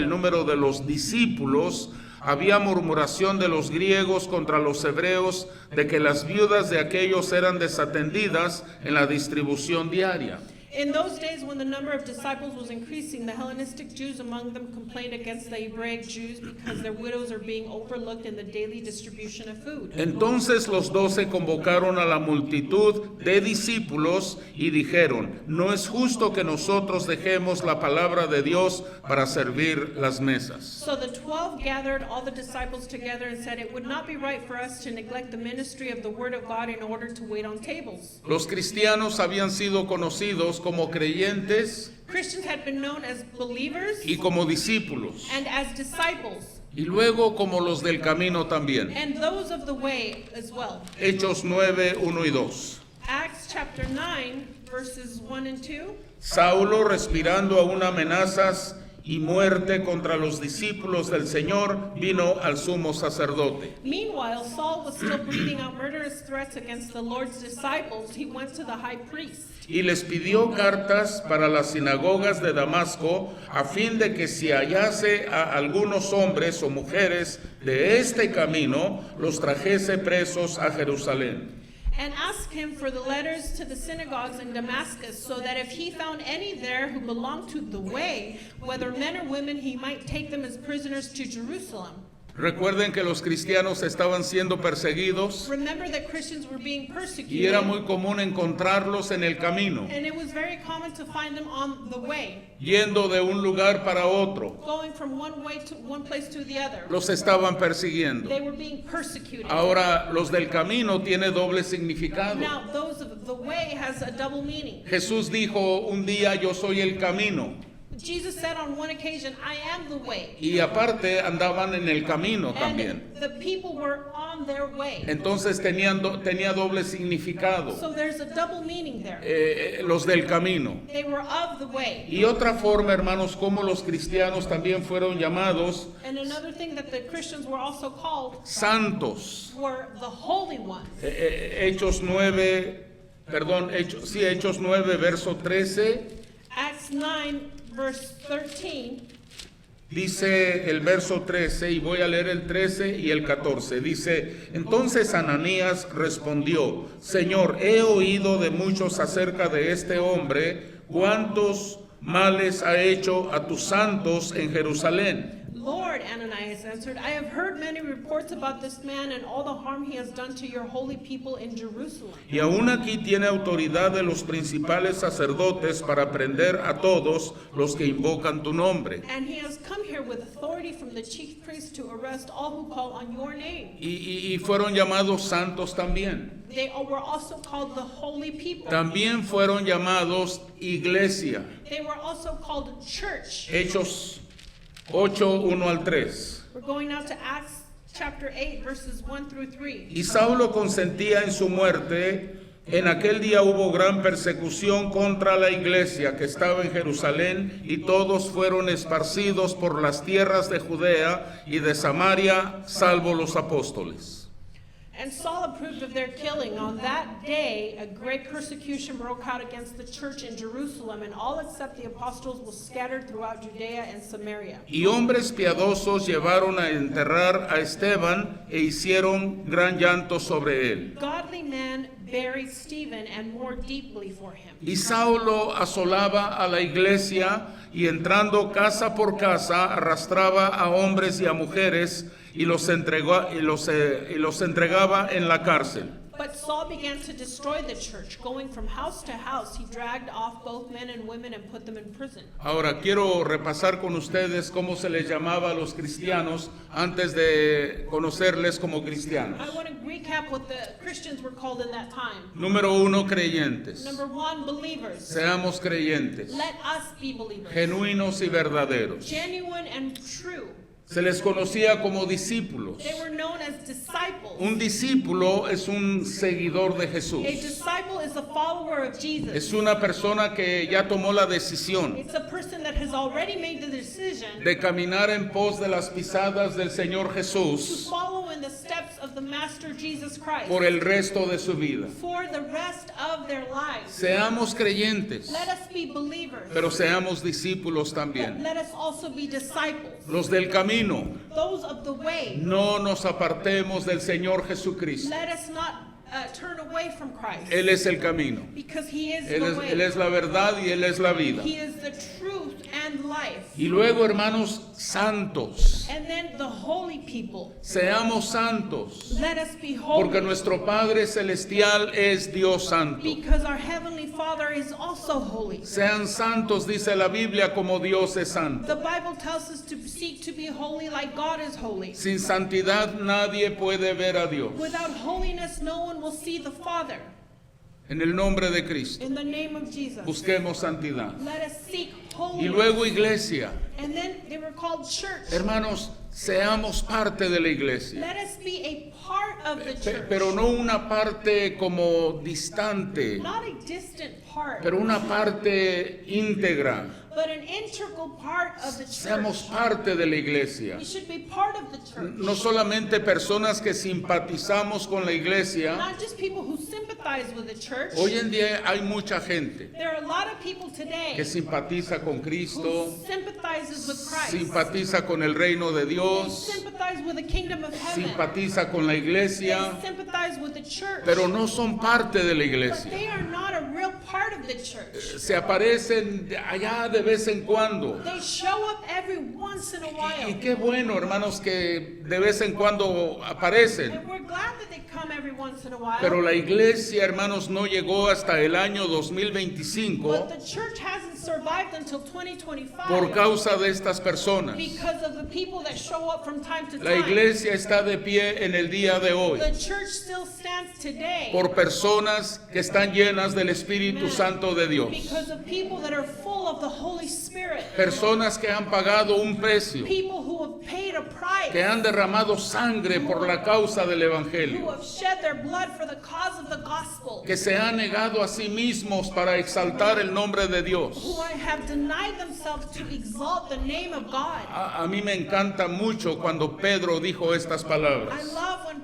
número de los discípulos, había murmuración de los griegos contra los hebreos de que las viudas de aquellos eran desatendidas en la distribución diaria. In those days, when the number of disciples was increasing, the Hellenistic Jews among them complained against the Hebraic Jews because their widows are being overlooked in the daily distribution of food. Entonces los 12 convocaron a la multitud de discípulos y dijeron, no es justo que nosotros dejemos la palabra de Dios para servir las mesas. So the 12 gathered all the disciples together and said, "It would not be right for us to neglect the ministry of the word of God in order to wait on tables." Los cristianos habían sido conocidos como creyentes Christians had been known as believers y como discípulos, and as disciples, y luego como los del camino también. and those of the way as well. Hechos 9:1 y 2. Acts chapter 9, verses 1 and 2. Saulo, respirando aún amenazas y muerte contra los discípulos del Señor, vino al sumo sacerdote. Meanwhile, Saul was still breathing out murderous threats against the Lord's disciples. He went to the high priest Y les pidió cartas para las sinagogas de Damasco, a fin de que si hallase a algunos hombres o mujeres de este camino, los trajese presos a Jerusalén. and asked him for the letters to the synagogues in Damascus, so that if he found any there who belonged to the way, whether men or women, he might take them as prisoners to Jerusalem. Recuerden que los cristianos estaban siendo perseguidos Remember that Christians were being y persecuted, era muy común encontrarlos en el camino, and it was very common to find them on the way, yendo de un lugar para otro. going from one way to one place to the other. Los estaban persiguiendo. They were being persecuted. Ahora, los del camino tiene doble significado. Now, those of the way has a double meaning. Jesús dijo un día, yo soy el camino. Jesus said on one occasion, I am the way. Y aparte andaban en el camino también. And the people were on their way. Entonces tenía doble significado. So there's a double meaning there. Los del camino. They were of the way. Y otra forma, hermanos, como los cristianos también fueron llamados And another thing that the Christians were also called santos. were the holy ones. Hechos 9, Hechos 9, verso 13. Acts 9, verse 13. Dice el verso 13, y voy a leer el 13 y el 14. Dice, entonces Ananías respondió, Señor, he oído de muchos acerca de este hombre, cuántos males ha hecho a tus santos en Jerusalén. Lord, Ananias answered, I have heard many reports about this man and all the harm he has done to your holy people in Jerusalem. Y aún aquí tiene autoridad de los principales sacerdotes para prender a todos los que invocan tu nombre. And he has come here with authority from the chief priests to arrest all who call on your name. Y fueron llamados santos también. They were also called the holy people. También fueron llamados iglesia. They were also called church. Hechos 8, 1 al 3. We're going now to Acts chapter 8, verses 1 through 3. Y Saulo consentía en su muerte. En aquel día hubo gran persecución contra la iglesia que estaba en Jerusalén, y todos fueron esparcidos por las tierras de Judea y de Samaria, salvo los apóstoles. And Saul approved of their killing. On that day, a great persecution broke out against the church in Jerusalem, and all except the apostles were scattered throughout Judea and Samaria. Y hombres piadosos llevaron a enterrar a Esteban e hicieron gran llanto sobre él. Godly men buried Stephen and mourned deeply for him. Y Saulo asolaba a la iglesia y entrando casa por casa arrastraba a hombres y a mujeres y los entregaba en la cárcel. But Saul began to destroy the church. Going from house to house, he dragged off both men and women and put them in prison. Ahora quiero repasar con ustedes cómo se les llamaba a los cristianos antes de conocerles como cristianos. I want to recap what the Christians were called in that time. Número 1, creyentes. Number 1, believers. Seamos creyentes, Let us be believers. genuinos y verdaderos. Genuine and true. Se les conocía como discípulos. They were known as disciples. Un discípulo es un seguidor de Jesús. A disciple is a follower of Jesus. Es una persona que ya tomó la decisión It's a person that has already made the decision de caminar en pos de las pisadas del Señor to Jesús follow in the steps of the Master Jesus Christ por el resto de su vida. for the rest of their lives. Seamos creyentes, Let us be believers. pero seamos discípulos But también. let us also be disciples. Los del camino, Those of the way. no nos apartemos del Señor Jesucristo. Let us not turn away from Christ. Él es el camino. Because he is Él the way. es la verdad y Él es la vida. He is the truth and life. Y luego, hermanos, santos. And then the holy people. Seamos santos, Let us be holy. porque nuestro Padre Celestial es Dios santo. Because our Heavenly Father is also holy. Sean santos, dice la Biblia, como Dios es santo. The Bible tells us to seek to be holy like God is holy. Sin santidad nadie puede ver a Dios. Without holiness, no one will see the Father. En el nombre de Cristo, In the name of Jesus. busquemos santidad. Let us seek Y holiness. luego iglesia. And then they were called church. Hermanos, seamos parte de la iglesia. Let us be a part of the church. Pero no una parte como distante, Not a distant part, pero una parte íntegra. but an integral part of the Seamos church. parte de la iglesia. We should be part of the church. No solamente personas que simpatizamos con la iglesia. Not just people who sympathize with the church. Hoy en día hay mucha gente There are a lot of people today que simpatiza con Cristo, who sympathizes with Christ. simpatiza con el reino de They Dios, sympathize with the kingdom of heaven. simpatiza con la iglesia, They sympathize with the church. pero no son parte de la But iglesia. they are not a real part of the church. Se aparecen allá de vez en cuando. They show up every once in a Y while. qué bueno, hermanos, que de vez en cuando aparecen. And we're glad that they come every once in a while. Pero la iglesia, hermanos, no llegó hasta el año 2025 But the church hasn't survived until 2025 por causa de estas personas. because of the people that show up from time to La time. iglesia está de pie en el día de hoy The church still stands today por personas que están llenas del Espíritu Santo de Dios. because of people that are full of the Holy Spirit. Personas que han pagado un precio, People who have paid a price, que han derramado sangre por la causa del who Evangelio, have shed their blood for the cause of the gospel, que se han negado a sí mismos para exaltar el nombre de Dios. who have denied themselves to exalt the name of God. A mí me encanta mucho cuando Pedro dijo estas I palabras. love when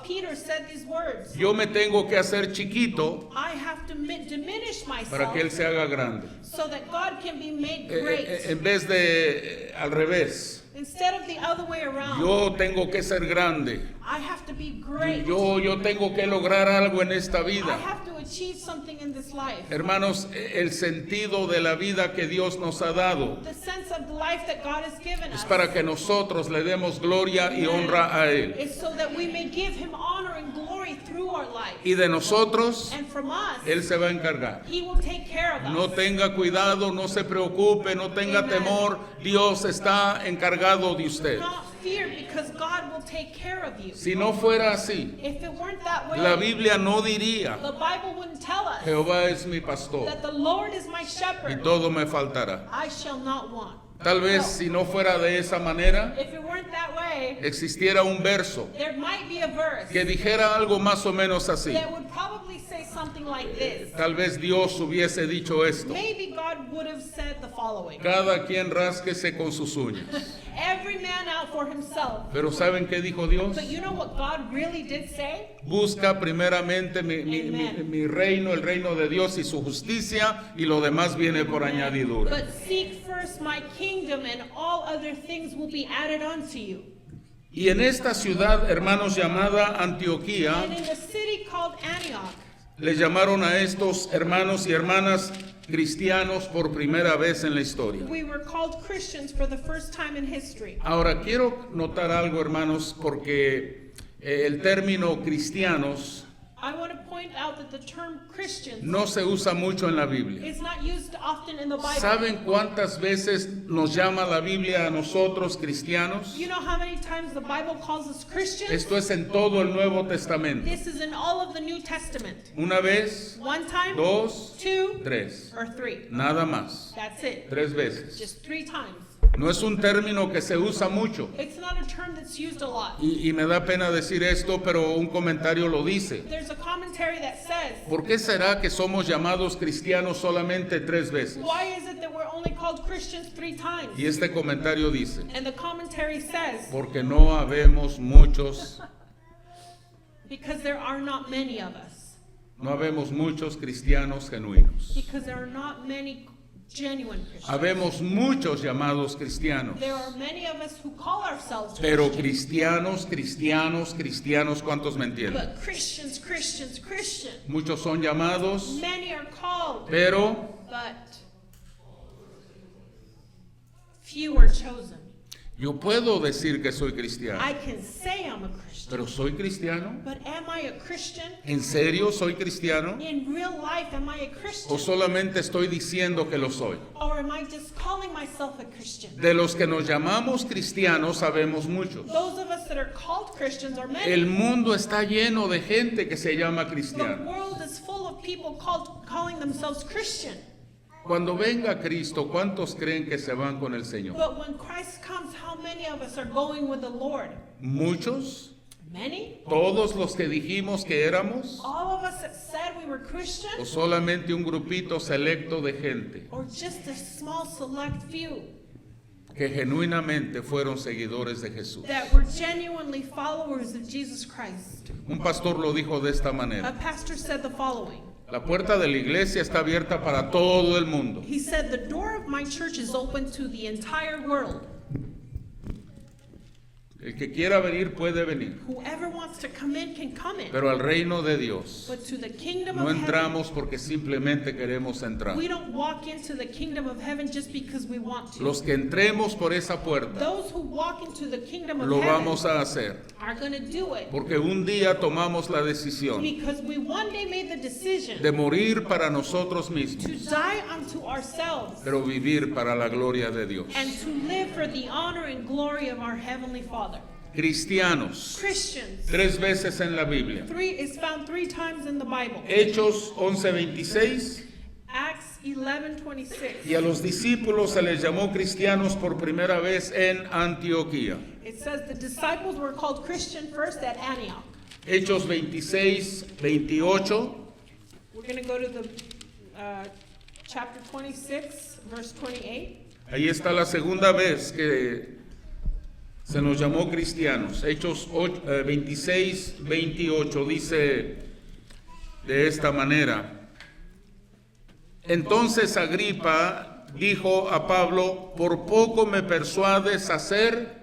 Peter said these words. Yo me tengo que hacer chiquito I have to diminish para que Él myself se haga grande. so that God can be made great. En vez de al revés. Instead of the other way around, Yo tengo que ser grande. I have to be great. Yo tengo que lograr algo en esta I vida. have to achieve something in this life. Hermanos, el sentido de la vida que Dios nos ha dado The sense of life that God has given es us para que nosotros le demos gloria y honra a Él. is so that we may give Him honor and glory through our life. Y de nosotros, And from us, Él se va a encargar. He will take care of us. No tenga cuidado, no se preocupe, no tenga temor. Dios está encargado de usted. Do not fear because God will take care of you. Si no fuera así, If it weren't that way, la Biblia no diría, the Bible wouldn't tell us Jehová es mi pastor that the Lord is my y shepherd. todo me faltará. I shall not want. Tal vez si no fuera de esa manera, If it weren't that way, existiera un verso there might be a verse que dijera algo más o menos así. that would probably say something like this. Tal vez Dios hubiese dicho esto. Maybe God would have said the following. Cada quien rásquese con sus uñas. Every man out for himself. Pero ¿saben qué dijo Dios? But you know what God really did say? Busca primeramente mi reino, el reino de Dios y su justicia, y lo demás viene por añadidura. But seek first my kingdom and all other things will be added unto you. Y en esta ciudad, hermanos, llamada Antioquía, And in the city called Antioch, les llamaron a estos hermanos y hermanas cristianos por primera vez en la historia. we were called Christians for the first time in history. Ahora, quiero notar algo, hermanos, porque el término cristianos I want to point out that the term Christians no se usa mucho en la Biblia. is not used often in the Bible. ¿Saben cuántas veces nos llama la Biblia a nosotros cristianos? You know how many times the Bible calls us Christians? Esto es en todo el Nuevo Testamento. This is in all of the New Testament. Una vez, One time, dos, two, tres. or three. Nada más. That's it. 3 veces. Just 3 times. No es un término que se usa mucho. It's not a term that's used a lot. Y me da pena decir esto, pero un comentario lo dice. There's a commentary that says, ¿Por qué será que somos llamados cristianos solamente 3 veces? why is it that we're only called Christians 3 times? Y este comentario dice, And the commentary says, porque no habemos muchos, because there are not many of us. no habemos muchos cristianos genuinos. Because there are not many genuine Christians. Habemos muchos llamados cristianos, There are many of us who call ourselves pero Christians. cristianos, ¿cuántos me entienden? But Christians, Christians, Christian. Muchos son llamados, Many are called, pero but few are chosen. yo puedo decir que soy cristiano, I can say I'm a Christian, pero ¿soy cristiano? but am I a Christian? ¿En serio soy cristiano? In real life, am I a ¿O Christian? solamente estoy diciendo que lo soy? Or am I just calling myself a Christian? De los que nos llamamos cristianos sabemos muchos. Those of us that are called Christians are many. El mundo está lleno de gente que se llama The cristiano. world is full of people calling themselves Christian. Cuando venga Cristo, ¿cuántos creen que se van con el Señor? But when Christ comes, how many of us are going with the Lord? ¿Muchos? Many? ¿Todos los que dijimos que éramos? All of us that said we were ¿O Christian? solamente un grupito selecto de gente Or just a small select few que genuinamente fueron seguidores de Jesús? that were genuinely followers of Jesus Christ? Un pastor lo dijo de esta A manera: pastor said the following. la puerta de la iglesia está abierta para todo el mundo. He said, the door of my church is open to the entire world. El que quiera venir puede venir, Whoever wants to come in can come in. pero al reino de Dios But to the kingdom no of heaven, entramos porque simplemente queremos entrar. we don't walk into the kingdom of heaven just because we want to. Los que entremos por esa puerta Those who walk into the kingdom of lo heaven vamos a hacer, are going to do it. Porque un día tomamos la decisión Because we one day made the decision de morir para nosotros mismos, to die unto ourselves pero vivir para la gloria de Dios. and to live for the honor and glory of our Heavenly Father. Cristianos, Christians. 3 veces en la Biblia. Is found 3 times in the Bible. Hechos 11:26. Acts 11:26. Y a los discípulos se les llamó cristianos por primera vez en Antioquía. It says the disciples were called Christian first at Antioch. Hechos 26:28. We're going to go to the chapter 26, verse 28. Ahí está la segunda vez que se nos llamó cristianos. Hechos 26:28 dice de esta manera. Entonces Agripa dijo a Pablo, por poco me persuades a ser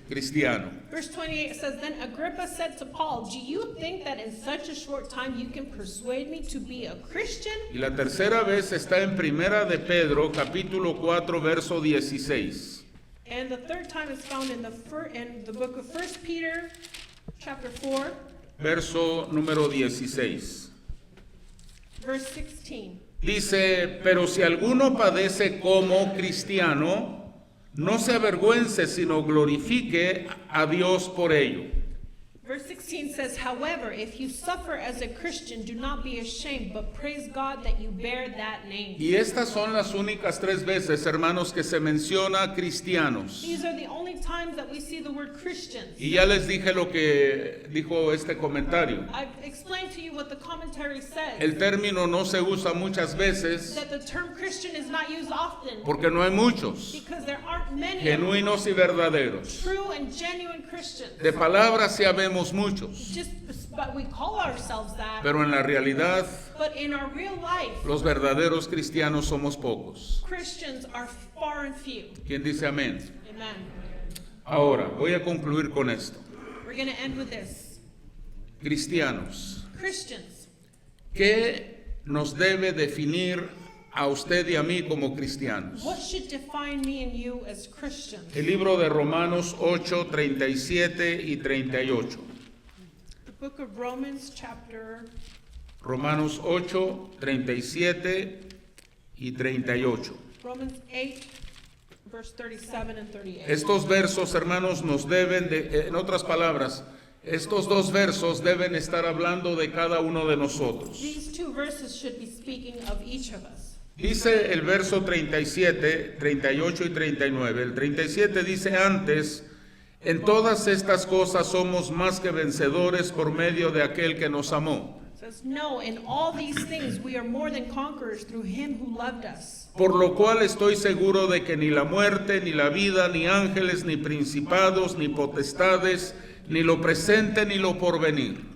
cristiano. Verse 28 says, then Agrippa said to Paul, do you think that in such a short time you can persuade me to be a Christian? Y la tercera vez está en Primera de Pedro, capítulo 4, verso 16. And the third time is found in the book of 1 Peter, chapter 4, Verso número 16. verse 16. Dice, pero si alguno padece como cristiano, no se avergüence, sino glorifique a Dios por ello. Verse 16 says, however, if you suffer as a Christian, do not be ashamed, but praise God that you bear that name. Y estas son las únicas 3 veces, hermanos, que se menciona cristianos. These are the only times that we see the word Christians. Y ya les dije lo que dijo este comentario. I've explained to you what the commentary says. El término no se usa muchas veces That the term Christian is not used often porque no hay muchos because there aren't many genuinos y verdaderos. true and genuine Christians. De palabras sí habemos muchos, But we call ourselves that. pero en la realidad But in our real life, los verdaderos cristianos somos pocos. Christians are far and few. ¿Quién dice amén? Amen. Ahora, voy a concluir con esto. We're going to end with this. Cristianos, Christians, ¿qué nos debe definir a usted y a mí como cristianos? what should define me and you as Christians? El libro de Romanos 8, 37 y 38. The book of Romans, chapter Romanos 8, 37 y 38. Romans 8, verse 37 and 38. Estos versos, hermanos, nos deben de, en otras palabras, estos 2 versos deben estar hablando de cada uno de nosotros. These 2 verses should be speaking of each of us. Dice el verso 37, 38 y 39. El 37 dice antes, en todas estas cosas somos más que vencedores por medio de aquel que nos amó. It says, no, in all these things we are more than conquerors through him who loved us. Por lo cual estoy seguro de que ni la muerte, ni la vida, ni ángeles, ni principados, ni potestades, ni lo presente, ni lo porvenir.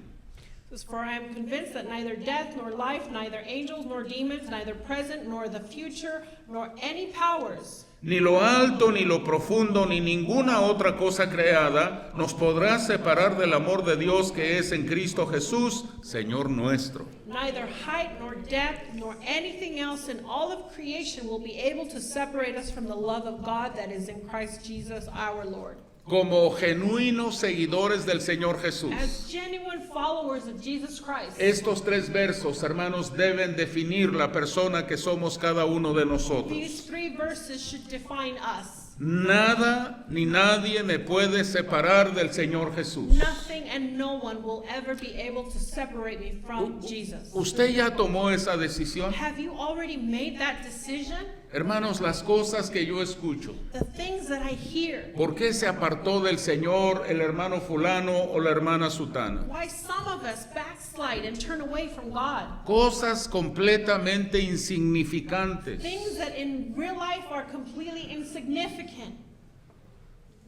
For I am convinced that neither death, nor life, neither angels, nor demons, neither present, nor the future, nor any powers, Ni lo alto, ni lo profundo, ni ninguna otra cosa creada nos podrá separar del amor de Dios que es en Cristo Jesús, Señor nuestro. neither height, nor depth, nor anything else in all of creation will be able to separate us from the love of God that is in Christ Jesus our Lord. Como genuinos seguidores del Señor Jesús. As genuine followers of Jesus Christ, Estos 3 versos, hermanos, deben definir la persona que somos cada uno de nosotros. these 3 verses should define us. Nada ni nadie me puede separar del Señor Jesús. Nothing and no one will ever be able to separate me from Jesus. ¿Usted ya tomó esa decisión? Have you already made that decision? Hermanos, las cosas que yo escucho. The things that I hear, ¿Por qué se apartó del Señor el hermano fulano o la hermana sutana? why some of us backslide and turn away from God. Cosas completamente insignificantes. Things that in real life are completely insignificant.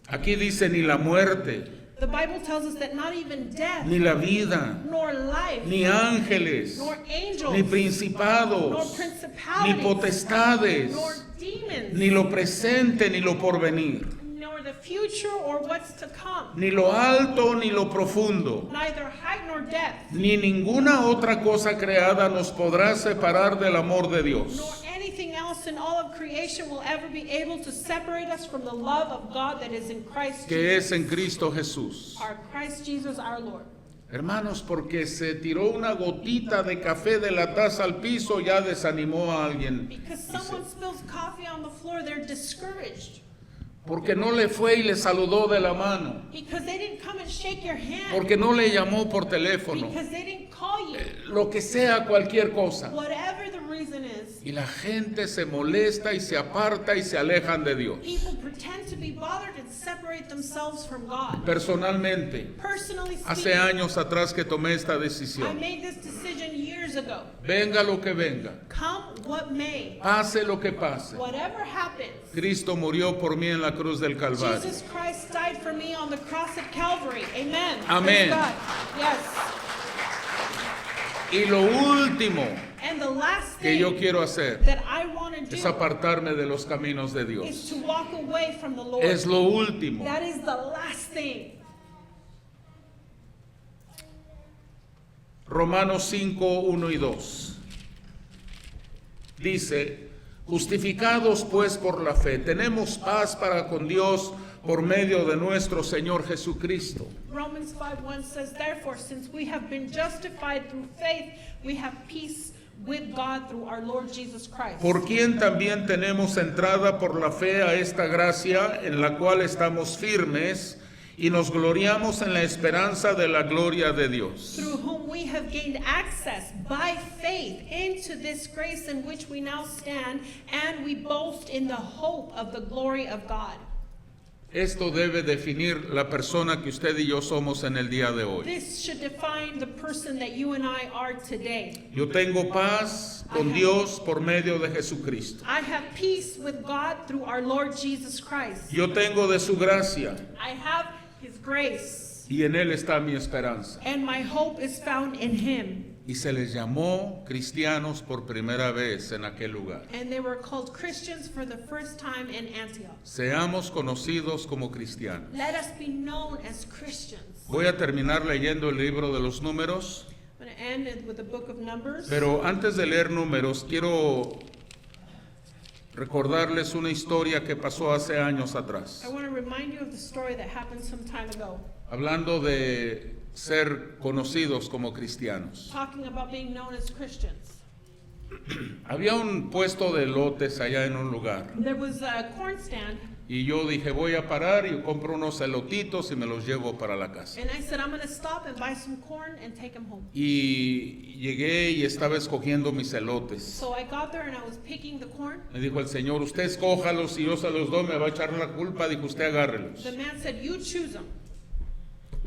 Aquí dice ni la muerte, The Bible tells us that not even death, ni la vida, nor life, ni ángeles, nor angels, ni nor principados, ni principalities, potestades, nor demons, ni lo presente, ni lo porvenir, nor the future or what's to come, ni lo alto, ni lo profundo, neither height nor depth, ni ninguna otra cosa creada nos podrá separar del amor de nor Dios. anything else else in all of creation will ever be able to separate us from the love of God that is in Christ que Jesus. es en Cristo Jesús. Our Christ Jesus our Lord. Hermanos, porque se tiró una gotita de café de la taza al piso, ya desanimó a alguien. Because someone spills coffee on the floor, they're discouraged. Porque no le fue y le saludó de la mano. Because they didn't come and shake your hand. Porque no le llamó por teléfono. Because they didn't call you. Lo que sea, cualquier cosa. Whatever the reason is. Y la gente se molesta y se aparta y se alejan de Dios. People pretend to be bothered and separate themselves from God. Personalmente, Personally hace speaking, años atrás que tomé esta I decisión. made this decision years ago. Venga lo que venga, Come what may, pase lo que pase. whatever happens, Cristo murió por mí en la cruz del Calvario. Jesus Christ died for me on the cross at Calvary. Amen. Amén. Praise God. Yes. Y lo último And the last que thing yo quiero hacer that I want to es do apartarme de los caminos de is Dios. to walk away from the Lord. Es lo último. That is the last thing. Romanos 5, 1 y 2. Dice, justificados pues por la fe, tenemos paz para con Dios por medio de nuestro Señor Jesucristo. Romans 5:1 says, therefore, since we have been justified through faith, we have peace with God through our Lord Jesus Christ. Por quien también tenemos entrada por la fe a esta gracia en la cual estamos firmes y nos gloriamos en la esperanza de la gloria de Dios. Through whom we have gained access by faith into this grace in which we now stand, and we boast in the hope of the glory of God. Esto debe definir la persona que usted y yo somos en el día de hoy. This should define the person that you and I are today. Yo tengo paz con Dios por medio de Jesucristo. I have peace with God through our Lord Jesus Christ. Yo tengo de su gracia I have His grace, y en Él está mi esperanza. and my hope is found in Him. Y se les llamó cristianos por primera vez en aquel lugar. And they were called Christians for the first time in Antioch. Seamos conocidos como cristianos. Let us be known as Christians. Voy a terminar leyendo el libro de los números, I'm going to end it with the book of Numbers. pero antes de leer números quiero recordarles una historia que pasó hace años atrás. I want to remind you of the story that happened some time ago, Hablando de ser conocidos como cristianos. talking about being known as Christians. Había un puesto de elotes allá en un lugar There was a corn stand, y yo dije voy a parar y compro unos elotitos y me los llevo para la casa. and I said, I'm going to stop and buy some corn and take them home. Y llegué y estaba escogiendo mis elotes. So I got there and I was picking the corn. Me dijo el Señor, usted escójalos y yo se los doy, me va a echar la culpa. Dijo, usted agárrelos. The man said, you choose them.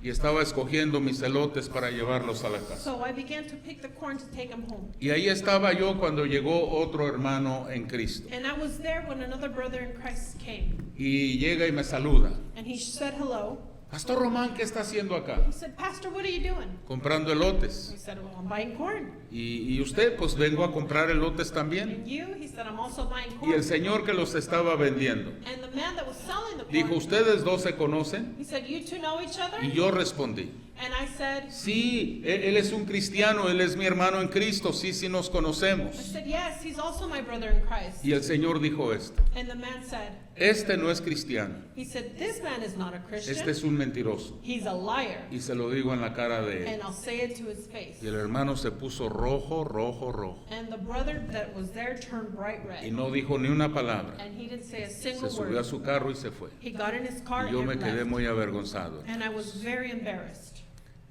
Y estaba escogiendo mis elotes para llevarlos a la casa. So I began to pick the corn to take them home. Y ahí estaba yo cuando llegó otro hermano en Cristo. And I was there when another brother in Christ came. Y llega y me saluda. And he said hello. Pastor Román, ¿qué está haciendo acá? He said, Pastor, what are you doing? Comprando elotes. He said, well, I'm buying corn. Y usted, pues vengo a comprar elotes también. And you? He said, I'm also buying Y corn. el señor que los estaba vendiendo And the man that was selling the dijo, corn, ¿ustedes dos se conocen? he said, you two know each other? Y yo respondí, And I said, sí, él es un cristiano, él es mi hermano en Cristo, sí, sí nos I conocemos. said, yes, he's also my brother in Christ. Y el Señor dijo esto, And the man said, este no es cristiano, he said, this man is not a Christian. este es un mentiroso. He's a liar. Y se lo digo en la cara de él. And I'll say it to his face. Y el hermano se puso rojo, rojo, rojo. And the brother that was there turned bright Y red. no dijo ni una palabra. And he didn't say a Se single subió a word. su carro y se fue. He got in his car Y yo me and quedé left. muy avergonzado. And I was very embarrassed.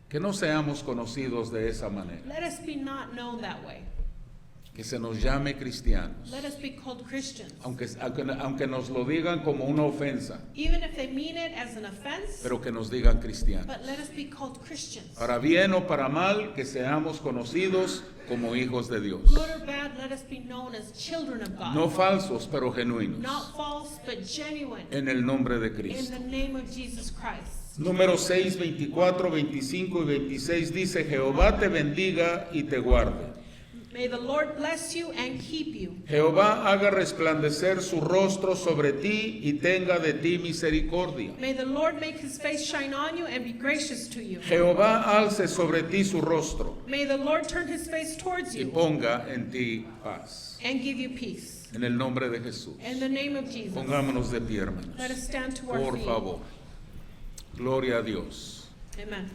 Que no seamos conocidos de esa manera. Let us be not known that way. Que se nos llame cristianos. Let us be called Christians. Aunque nos lo digan como una ofensa, Even if they mean it as an offense, pero que nos digan cristianos. but let us be called Christians. Para bien o para mal, que seamos conocidos como hijos de Dios. Good or bad, let us be known as children of God. No falsos, pero genuinos. Not false, but genuine. En el nombre de In Cristo. the name of Jesus Christ. Número 6, 24, 25 y 26 dice, Jehová te bendiga y te guarde. May the Lord bless you and keep you. Jehová haga resplandecer su rostro sobre ti y tenga de ti misericordia. May the Lord make his face shine on you and be gracious to you. Jehová alce sobre ti su rostro May the Lord turn his face towards y you ponga en ti paz. and give you peace. En el nombre de Jesús. In the name of Jesus. Pongámonos de pie, hermanos. Let us stand to our Por feet. favor. Gloria a Dios. Amen.